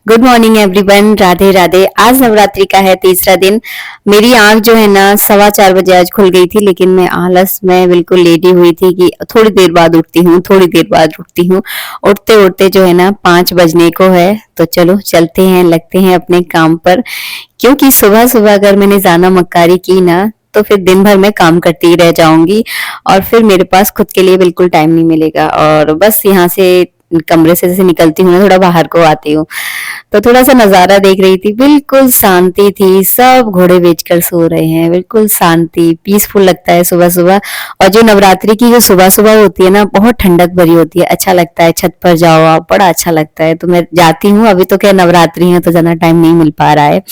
Good morning everyone, Radhe Radhe. आज नवरात्रि का है तीसरा दिन। मेरी आंख जो है ना 4:15 बजे आज खुल गई थी, लेकिन मैं आलस में बिल्कुल लेटी हुई थी कि थोड़ी देर बाद उठती हूँ, थोड़ी देर बाद उठती हूँ। उठते उठते जो है ना 5 बजने को है, तो चलो चलते हैं, लगते हैं अपने काम पर। क्योंकि सुबह सुबह अगर मैंने जाना मक्कारी की ना, तो फिर दिन भर मैं काम करती ही रह जाऊंगी और फिर मेरे पास खुद के लिए बिल्कुल टाइम नहीं मिलेगा। और बस यहाँ से कमरे से जैसे निकलती हूँ ना, थोड़ा बाहर को आती हूँ, तो थोड़ा सा नजारा देख रही थी। बिल्कुल शांति थी, सब घोड़े बेचकर सो रहे हैं, बिल्कुल शांति, पीसफुल लगता है सुबह सुबह। और जो नवरात्रि की जो सुबह सुबह होती है ना, बहुत ठंडक भरी होती है, अच्छा लगता है। छत पर जाओ आप, बड़ा अच्छा लगता है। तो मैं जाती हूँ, अभी तो क्या नवरात्रि है तो ज्यादा टाइम नहीं मिल पा रहा है।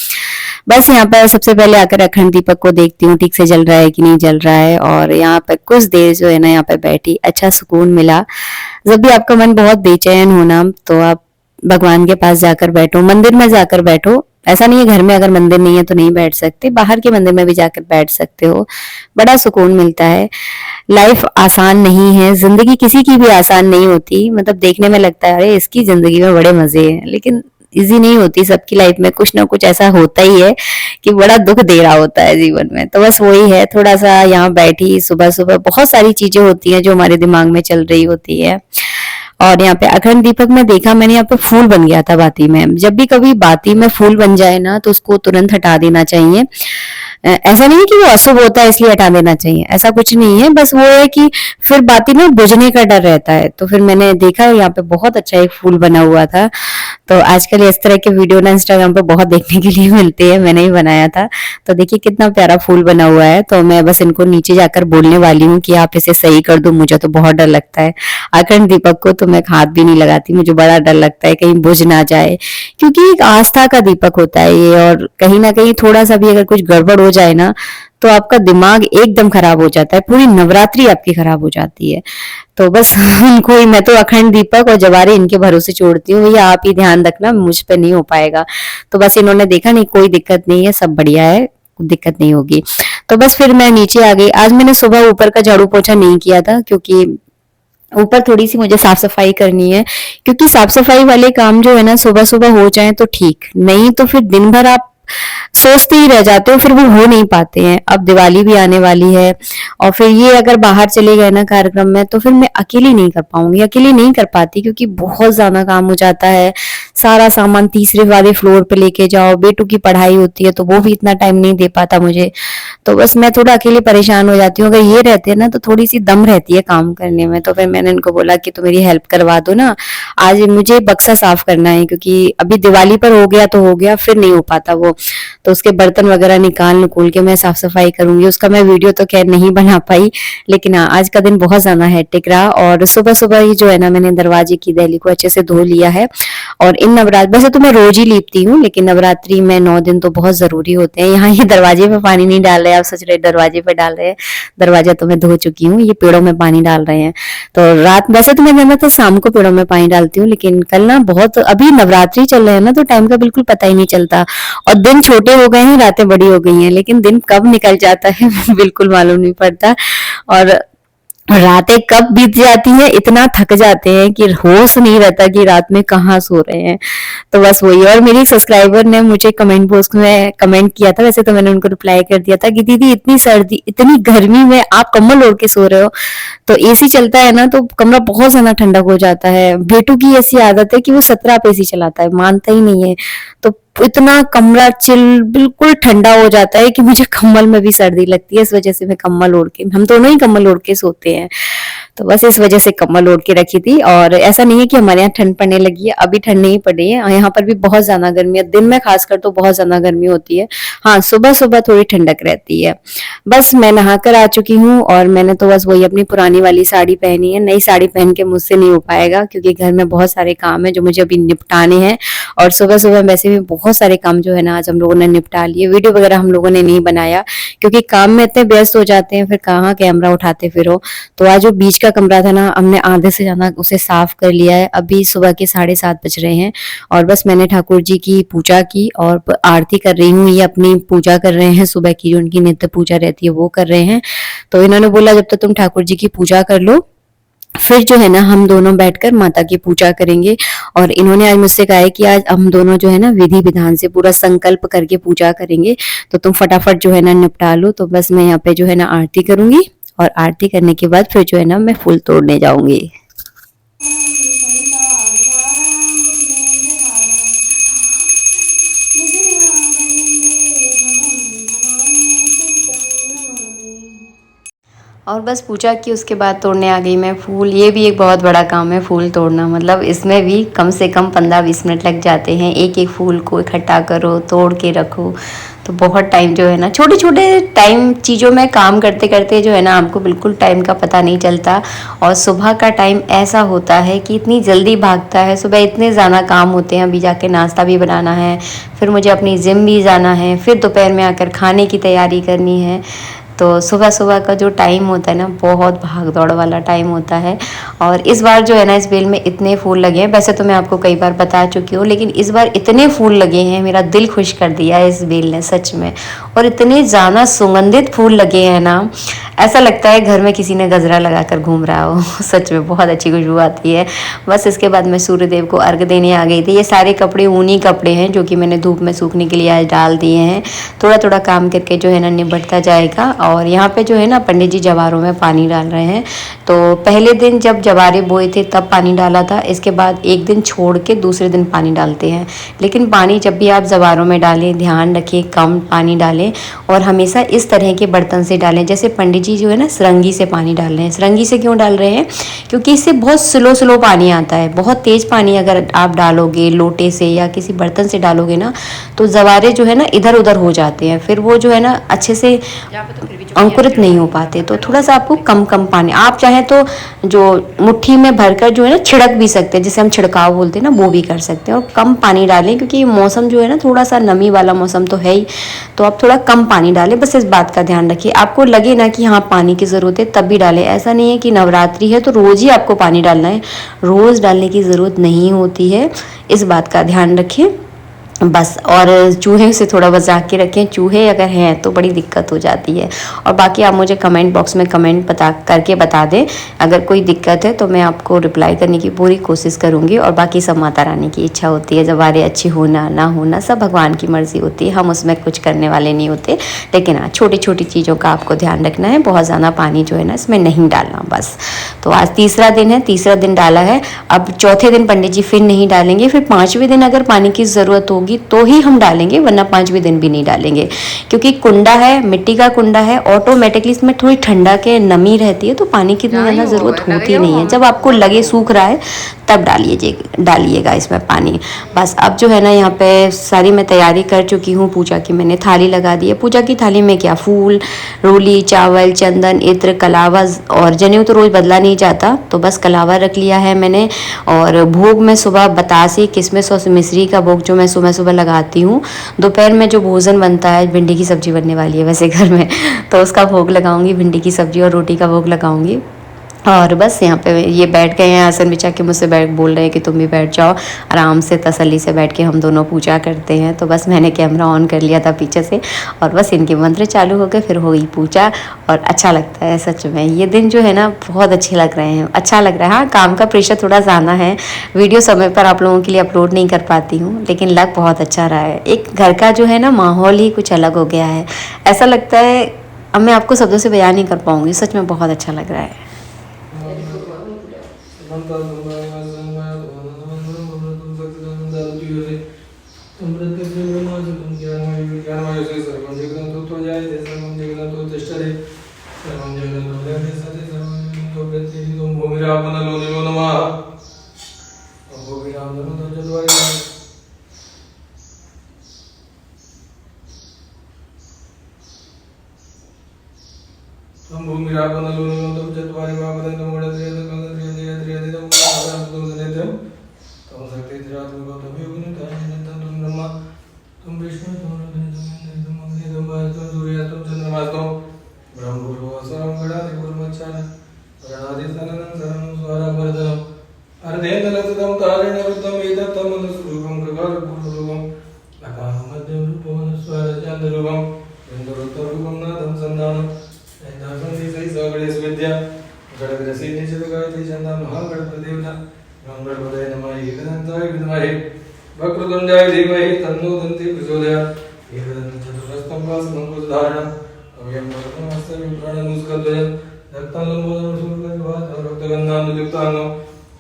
बस यहाँ पर सबसे पहले आकर अखंड दीपक को देखती हूँ, ठीक से जल रहा है कि नहीं जल रहा है। और यहाँ पर कुछ देर जो है ना, यहाँ पर बैठी, अच्छा सुकून मिला। जब भी आपका मन बहुत बेचैन हो ना, तो आप भगवान के पास जाकर बैठो, मंदिर में जाकर बैठो। ऐसा नहीं है घर में अगर मंदिर नहीं है तो नहीं बैठ सकते, बाहर के मंदिर में भी जाकर बैठ सकते हो, बड़ा सुकून मिलता है। लाइफ आसान नहीं है, जिंदगी किसी की भी आसान नहीं होती। मतलब देखने में लगता है अरे इसकी जिंदगी में बड़े मजे हैं, लेकिन इजी नहीं होती। सबकी लाइफ में कुछ ना कुछ ऐसा होता ही है कि बड़ा दुख दे रहा होता है जीवन में। तो बस वही है, थोड़ा सा यहाँ बैठी, सुबह सुबह बहुत सारी चीजें होती हैं जो हमारे दिमाग में चल रही होती है। और यहाँ पे अखंड दीपक में देखा मैंने, यहाँ पे फूल बन गया था बाती में। जब भी कभी बाती में फूल बन जाए ना, तो उसको तुरंत हटा देना चाहिए। ऐसा नहीं है कि वो अशुभ होता है इसलिए हटा देना चाहिए, ऐसा कुछ नहीं है। बस वो है कि फिर बाती में बुझने का डर रहता है। तो फिर मैंने देखा यहाँ पे बहुत अच्छा एक फूल बना हुआ था। तो आजकल इस तरह के वीडियो ना इंस्टाग्राम पे बहुत देखने के लिए मिलते हैं, मैंने ही बनाया था। तो देखिए कितना प्यारा फूल बना हुआ है। तो मैं बस इनको नीचे जाकर बोलने वाली हूँ कि आप इसे सही कर दो, मुझे तो बहुत डर लगता है। अखंड दीपक को तो मैं हाथ भी नहीं लगाती, मुझे बड़ा डर लगता है कहीं बुझ ना जाए, क्योंकि एक आस्था का दीपक होता है ये। और कहीं ना कहीं थोड़ा सा भी अगर कुछ गड़बड़ हो जाए ना, तो आपका दिमाग एकदम खराब हो जाता है, पूरी नवरात्रि आपकी खराब हो जाती है। तो बस उनको ही, मैं तो अखंड दीपक और जवारे इनके भरोसे छोड़ती हूँ, भैया आप ही ध्यान रखना, मुझ पे नहीं हो पाएगा। तो बस इन्होंने देखा नहीं, कोई दिक्कत नहीं है, सब बढ़िया है, कोई दिक्कत नहीं होगी। तो बस फिर मैं नीचे आ गई। आज मैंने सुबह ऊपर का झाड़ू पोछा नहीं किया था, क्योंकि ऊपर थोड़ी सी मुझे साफ सफाई करनी है। क्योंकि साफ सफाई वाले काम जो है ना सुबह सुबह हो जाए तो ठीक, नहीं तो फिर दिन भर आप सोचते ही रह जाते हो, फिर वो हो नहीं पाते हैं। अब दिवाली भी आने वाली है, और फिर ये अगर बाहर चले गए ना कार्यक्रम में, तो फिर मैं अकेली नहीं कर पाऊंगी, अकेली नहीं कर पाती, क्योंकि बहुत ज्यादा काम हो जाता है। सारा सामान तीसरे वाले फ्लोर पे लेके जाओ, बेटू की पढ़ाई होती है तो वो भी इतना टाइम नहीं दे पाता मुझे। तो बस मैं थोड़ा अकेले परेशान हो जाती हूँ। अगर ये रहते हैं ना तो थोड़ी सी दम रहती है काम करने में। तो फिर मैंने इनको बोला कि तो मेरी हेल्प करवा दो ना, आज मुझे बक्सा साफ करना है, क्योंकि अभी दिवाली पर हो गया तो हो गया, फिर नहीं हो पाता वो। तो उसके बर्तन वगैरह निकाल के मैं साफ सफाई करूंगी। उसका मैं वीडियो तो खैर नहीं बना पाई, लेकिन हाँ आज का दिन बहुत ज्यादा हेक्टिक रहा। और सुबह सुबह ही जो है ना, मैंने दरवाजे की दहली को अच्छे से धो लिया है। और इन नवरात्र, वैसे तो मैं रोज ही लीपती हूँ, लेकिन नवरात्रि में 9 दिन तो बहुत जरूरी होते हैं। यहाँ ये दरवाजे पे पानी नहीं डाल रहे, आप सोच रहे दरवाजे पे डाल रहे हैं, दरवाजा तो मैं धो चुकी हूँ, ये पेड़ों में पानी डाल रहे हैं। तो रात, वैसे तो मैं ज्यादातर शाम को पेड़ों में पानी डालती हूँ, लेकिन कल ना बहुत, अभी नवरात्रि चल रहे हैं ना, तो टाइम का बिल्कुल पता ही नहीं चलता। और दिन छोटे हो गए हैं, रातें बड़ी हो गई हैं, लेकिन दिन कब निकल जाता है बिल्कुल मालूम नहीं पड़ता। और रातें कब बीत जाती है, इतना थक जाते हैं कि होश नहीं रहता कि रात में कहाँ सो रहे हैं। तो बस वही। और मेरी सब्सक्राइबर ने मुझे कमेंट बॉक्स में कमेंट किया था, वैसे तो मैंने उनको रिप्लाई कर दिया था कि दीदी इतनी सर्दी, इतनी गर्मी में आप कम्बल ओढ़ के सो रहे हो। तो एसी चलता है ना, तो कमरा बहुत ज्यादा ठंडक हो जाता है। बेटू की ऐसी आदत है कि वो 17 पे एसी चलाता है, मानता ही नहीं है। तो इतना कमरा चिल बिल्कुल ठंडा हो जाता है कि मुझे कम्बल में भी सर्दी लगती है। इस वजह से मैं कम्बल ओढ़ के, हम दोनों ही कम्बल ओढ़ के सोते हैं। तो बस इस वजह से कम्बल ओढ़ के रखी थी। और ऐसा नहीं है कि हमारे यहाँ ठंड पड़ने लगी है, अभी ठंड नहीं पड़ी है, यहाँ पर भी बहुत ज्यादा गर्मी है, दिन में खासकर तो बहुत ज्यादा गर्मी होती है। हाँ सुबह सुबह थोड़ी ठंडक रहती है। बस मैं नहाकर आ चुकी हूँ, और मैंने तो बस वही अपनी पुरानी वाली साड़ी पहनी है। नई साड़ी पहन के मुझसे नहीं हो पाएगा, क्योंकि घर में बहुत सारे काम है जो मुझे अभी निपटाने हैं। और सुबह सुबह वैसे भी बहुत सारे काम जो है ना आज हम लोगों ने निपटा लिए। वीडियो वगैरह हम लोगों ने नहीं बनाया, क्योंकि काम में इतने व्यस्त हो जाते हैं, फिर कहाँ कैमरा उठाते फिरो। तो आज जो बीच का कमरा था ना, हमने आधे से ज्यादा उसे साफ कर लिया है। अभी सुबह के 7:30 बज रहे हैं, और बस मैंने ठाकुर जी की पूजा की और आरती कर रही हूँ। ये अपनी पूजा कर रहे हैं, सुबह की जो उनकी नित्य पूजा रहती है वो कर रहे हैं। तो इन्होंने बोला जब तक तुम ठाकुर जी की पूजा कर लो, फिर जो है ना हम दोनों बैठकर माता की पूजा करेंगे। और इन्होंने आज मुझसे कहा है कि आज हम दोनों जो है ना विधि विधान से पूरा संकल्प करके पूजा करेंगे, तो तुम फटाफट जो है ना निपटा लो। तो बस मैं यहाँ पे जो है ना आरती करूंगी, और आरती करने के बाद फिर जो है ना मैं फूल तोड़ने जाऊंगी। और बस पूजा की, उसके बाद तोड़ने आ गई मैं फूल। ये भी एक बहुत बड़ा काम है फूल तोड़ना, मतलब इसमें भी कम से कम 15-20 मिनट लग जाते हैं। एक एक फूल को इकट्ठा करो, तोड़ के रखो, तो बहुत टाइम जो है ना छोटे छोटे टाइम चीज़ों में काम करते करते जो है ना आपको बिल्कुल टाइम का पता नहीं चलता। और सुबह का टाइम ऐसा होता है कि इतनी जल्दी भागता है, सुबह इतने ज़्यादा काम होते हैं। अभी जाके नाश्ता भी बनाना है, फिर मुझे अपनी जिम भी जाना है, फिर दोपहर में आकर खाने की तैयारी करनी है। तो सुबह सुबह का जो टाइम होता है ना बहुत भाग दौड़ वाला टाइम होता है। और इस बार जो है ना इस बेल में इतने फूल लगे हैं, वैसे तो मैं आपको कई बार बता चुकी हूँ, लेकिन इस बार इतने फूल लगे हैं, मेरा दिल खुश कर दिया है इस बेल ने सच में। और इतने ज़्यादा सुगंधित फूल लगे हैं ना, ऐसा लगता है घर में किसी ने गजरा लगाकर घूम रहा हो। सच में बहुत अच्छी खुशबू आती है। बस इसके बाद मैं सूर्यदेव को अर्घ देने आ गई थी। ये सारे कपड़े ऊनी कपड़े हैं जो कि मैंने धूप में सूखने के लिए आज डाल दिए हैं। थोड़ा थोड़ा काम करके जो है ना निबटता जाएगा। और यहाँ पे जो है ना पंडित जी जवारों में पानी डाल रहे हैं। तो पहले दिन जब जवारे बोए थे तब पानी डाला था, इसके बाद एक दिन छोड़ के दूसरे दिन पानी डालते हैं। लेकिन पानी जब भी आप जवारों में डालें ध्यान रखें कम पानी डालें, और हमेशा इस तरह के बर्तन से डालें। जैसे पंडित जी जो है ना सरंगी से पानी डाल रहे हैं। सरंगी से क्यों डाल रहे हैं? क्योंकि इससे बहुत स्लो स्लो पानी आता है। बहुत तेज़ पानी अगर आप डालोगे लोटे से या किसी बर्तन से डालोगे ना, तो जवारे जो है ना इधर उधर हो जाते हैं, फिर वो जो है ना अच्छे से अंकुरित नहीं हो पाते। तो थोड़ा सा आपको कम कम पानी, आप चाहें तो जो मुट्ठी में भरकर जो है ना छिड़क भी सकते हैं, जिसे हम छिड़काव बोलते हैं ना, वो भी कर सकते हैं। और कम पानी डालें क्योंकि मौसम जो है ना थोड़ा सा नमी वाला मौसम तो है ही, तो आप थोड़ा कम पानी डालें। बस इस बात का ध्यान रखिए। आपको लगे ना कि हाँ पानी की ज़रूरत है तब भी डालें। ऐसा नहीं है कि नवरात्रि है तो रोज़ ही आपको पानी डालना है, रोज़ डालने की ज़रूरत नहीं होती है। इस बात का ध्यान रखें बस। और चूहे से थोड़ा बचा के रखें, चूहे अगर हैं तो बड़ी दिक्कत हो जाती है। और बाकी आप मुझे कमेंट बॉक्स में कमेंट बता दें, अगर कोई दिक्कत है तो मैं आपको रिप्लाई करने की पूरी कोशिश करूँगी। और बाकी सब माता रानी की इच्छा होती है, जवारे अच्छी होना ना होना सब भगवान की मर्ज़ी होती है, हम उसमें कुछ करने वाले नहीं होते। लेकिन हाँ छोटी छोटी चीज़ों का आपको ध्यान रखना है, बहुत ज़्यादा पानी जो है ना इसमें नहीं डालना बस। तो आज तीसरा दिन है, तीसरा दिन डाला है। अब चौथे दिन पंडित जी फिर नहीं डालेंगे, फिर 5वें दिन अगर पानी की ज़रूरत होगी तो ही हम डालेंगे, वरना 5वें दिन भी नहीं डालेंगे। क्योंकि कुंडा है, मिट्टी का कुंडा है, ऑटोमेटिकली इसमें थोड़ी ठंडा के नमी रहती है, तो पानी की इतनी ज़्यादा ज़रूरत होती नहीं है। जब आपको लगे सूख रहा है तब डालिएगा इसमें पानी। बस अब जो है ना यहाँ पे सारी मैं तैयारी कर चुकी हूँ पूजा की। मैंने थाली लगा दी है। पूजा की थाली में क्या, फूल, रोली, चावल, चंदन, इत्र, कलावा और जनेऊ तो रोज़ बदला नहीं जाता, तो बस कलावा रख लिया है मैंने। और भोग में सुबह बतासे, किशमिश और मिश्री का भोग जो मैं सुबह सुबह लगाती हूँ। दोपहर में जो भोजन बनता है, भिंडी की सब्जी बनने वाली है वैसे घर में, तो उसका भोग लगाऊंगी, भिंडी की सब्जी और रोटी का भोग लगाऊंगी। और बस यहाँ पे ये बैठ गए हैं आसन बिछा के, मुझसे बोल रहे हैं कि तुम भी बैठ जाओ, आराम से तसल्ली से बैठ के हम दोनों पूजा करते हैं। तो बस मैंने कैमरा ऑन कर लिया था पीछे से, और बस इनके मंत्र चालू हो गए, फिर हो गई पूजा। और अच्छा लगता है सच में, ये दिन जो है ना बहुत अच्छे लग रहे हैं, अच्छा लग रहा है। हाँ काम का प्रेशर थोड़ा ज़्यादा है, वीडियो समय पर आप लोगों के लिए अपलोड नहीं कर पाती हूँ, लेकिन लग बहुत अच्छा रहा है। एक घर का जो है ना माहौल ही कुछ अलग हो गया है, ऐसा लगता है। अब मैं आपको शब्दों से बयान नहीं कर पाऊँगी, सच में बहुत अच्छा लग रहा है। गणपति निजगायत्री चंदा महागणपति गणपतये नमः एकदन्ताय विद्महे वक्रतुंडाय धीमहि तन्नो दन्ति प्रचोदयात् एकदन्तचतुरस्तं वासुमङ्कुशधारणम् अव्यं वक्रतुण्डस्य विप्रणमुस्कध्वजम् रक्तालम्बोदरं रक्तगन्धानुलिप्ताङ्गं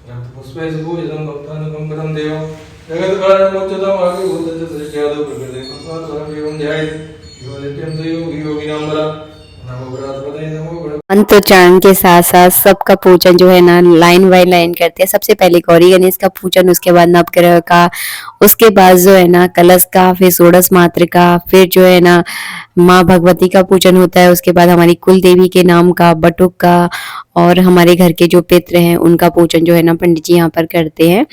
रक्तपुष्पैः पूजितं भक्तानुकम्पनं देवं जगत्कारणमुच्यतम् आदिभूतं च सृष्ट्यादौ प्रकृतिं एवं ध्यायेत् यो नित्यं च योगी योगिनां बलम् नमो गणपतये नमो मंत्रोच्चारण के साथ साथ सबका पूजन जो है ना लाइन बाय लाइन करते हैं। सबसे पहले गौरी गणेश का पूजन, उसके बाद नवग्रह का, उसके बाद जो है ना कलश का, फिर षोडश मात्र का, फिर जो है ना माँ भगवती का पूजन होता है। उसके बाद हमारी कुल देवी के नाम का, बटुक का, और हमारे घर के जो पितृ हैं उनका पूजन जो है ना पंडित जी यहाँ पर करते हैं।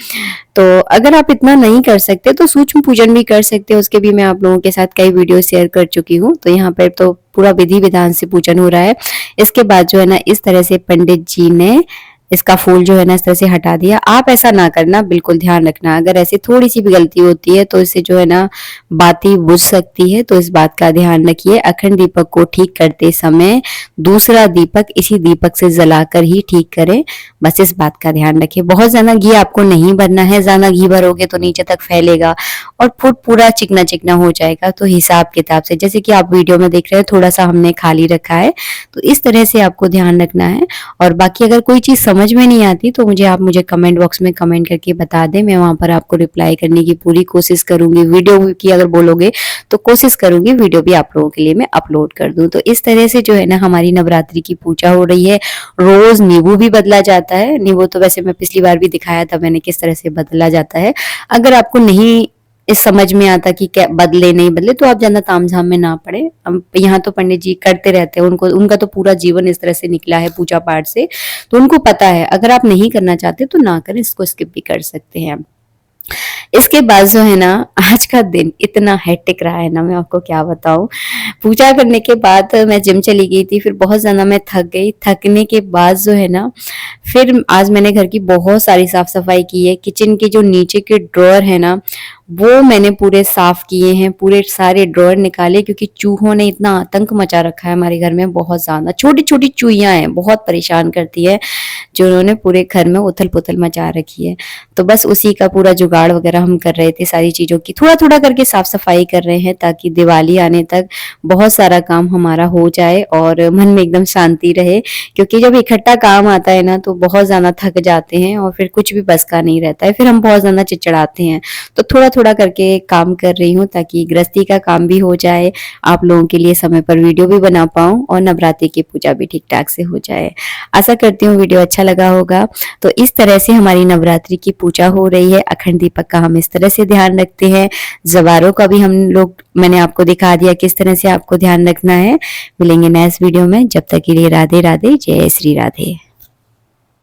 तो अगर आप इतना नहीं कर सकते तो सूक्ष्म पूजन भी कर सकते हो। उसके भी मैं आप लोगों के साथ कई वीडियो शेयर कर चुकी हूँ। तो यहाँ पर तो पूरा विधि विधान से पूजन हो रहा है। इसके बाद जो है ना इस तरह से पंडित जी ने इसका फूल जो है ना इस तरह से हटा दिया। आप ऐसा ना करना, बिल्कुल ध्यान रखना। अगर ऐसे थोड़ी सी भी गलती होती है तो इससे जो है ना बाती बुझ सकती है, तो इस बात का ध्यान रखिए। अखंड दीपक को ठीक करते समय दूसरा दीपक इसी दीपक से जलाकर ही ठीक करें, बस इस बात का ध्यान रखिए। बहुत ज्यादा घी आपको नहीं भरना है, ज्यादा घी भरोगे तो नीचे तक फैलेगा और फुट पूरा चिकना चिकना हो जाएगा। तो हिसाब किताब से, जैसे कि आप वीडियो में देख रहे हैं थोड़ा सा हमने खाली रखा है, तो इस तरह से आपको ध्यान रखना है। और बाकी अगर कोई चीज समझ में नहीं आती तो मुझे कमेंट बॉक्स में कमेंट करके बता दें, मैं वहां पर आपको रिप्लाई करने की पूरी कोशिश करूंगी। वीडियो की अगर बोलोगे तो कोशिश करूंगी वीडियो भी आप लोगों के लिए मैं अपलोड कर दूं। तो इस तरह से जो है ना हमारी नवरात्रि की पूजा हो रही है। रोज नींबू भी बदला जाता है। नींबू तो वैसे मैं पिछली बार भी दिखाया था मैंने किस तरह से बदला जाता है। अगर आपको नहीं इस समझ में आता कि क्या बदले नहीं बदले तो आप ज्यादा तामझाम में ना पड़े। यहाँ तो पंडित जी करते रहते हैं, उनका तो पूरा जीवन इस तरह से निकला है पूजा पाठ से, तो उनको पता है। अगर आप नहीं करना चाहते तो ना करें, इसको स्किप भी कर सकते हैं। इसके बाद जो है ना आज का दिन इतना हेक्टिक रहा है ना, मैं आपको क्या बताऊं। पूजा करने के बाद मैं जिम चली गई थी, फिर बहुत ज्यादा मैं थक गई। थकने के बाद जो है ना फिर आज मैंने घर की बहुत सारी साफ सफाई की है। किचन के जो नीचे के ड्रॉअर है ना वो मैंने पूरे साफ किए हैं, पूरे सारे ड्रॉअर निकाले, क्योंकि चूहों ने इतना आतंक मचा रखा है हमारे घर में। बहुत ज्यादा छोटी छोटी चूहियां हैं, बहुत परेशान करती है, जो उन्होंने पूरे घर में उथल पुथल मचा रखी है। तो बस उसी का पूरा जुगाड़ वगैरह हम कर रहे थे, सारी चीजों की थोड़ा थोड़ा करके साफ सफाई कर रहे हैं, ताकि दिवाली आने तक बहुत सारा काम हमारा हो जाए और मन में एकदम शांति रहे। क्योंकि जब इकट्ठा काम आता है ना तो बहुत ज्यादा थक जाते हैं और फिर कुछ भी बस का नहीं रहता है, फिर हम बहुत ज्यादा चिड़चिड़ाते हैं। तो थोड़ा थोड़ा करके काम कर रही हूँ ताकि गृहस्थी का काम भी हो जाए, आप लोगों के लिए समय पर वीडियो भी बना पाऊं और नवरात्रि की पूजा भी ठीक ठाक से हो जाए। आशा करती हूँ वीडियो अच्छा लगा होगा। तो इस तरह से हमारी नवरात्रि की पूजा हो रही है। अखंड दीपक का हम इस तरह से ध्यान रखते हैं। जवारों का भी मैंने आपको दिखा दिया किस तरह से आपको ध्यान रखना है। मिलेंगे नेक्स्ट वीडियो में, जब तक के लिए राधे राधे, जय श्री राधे।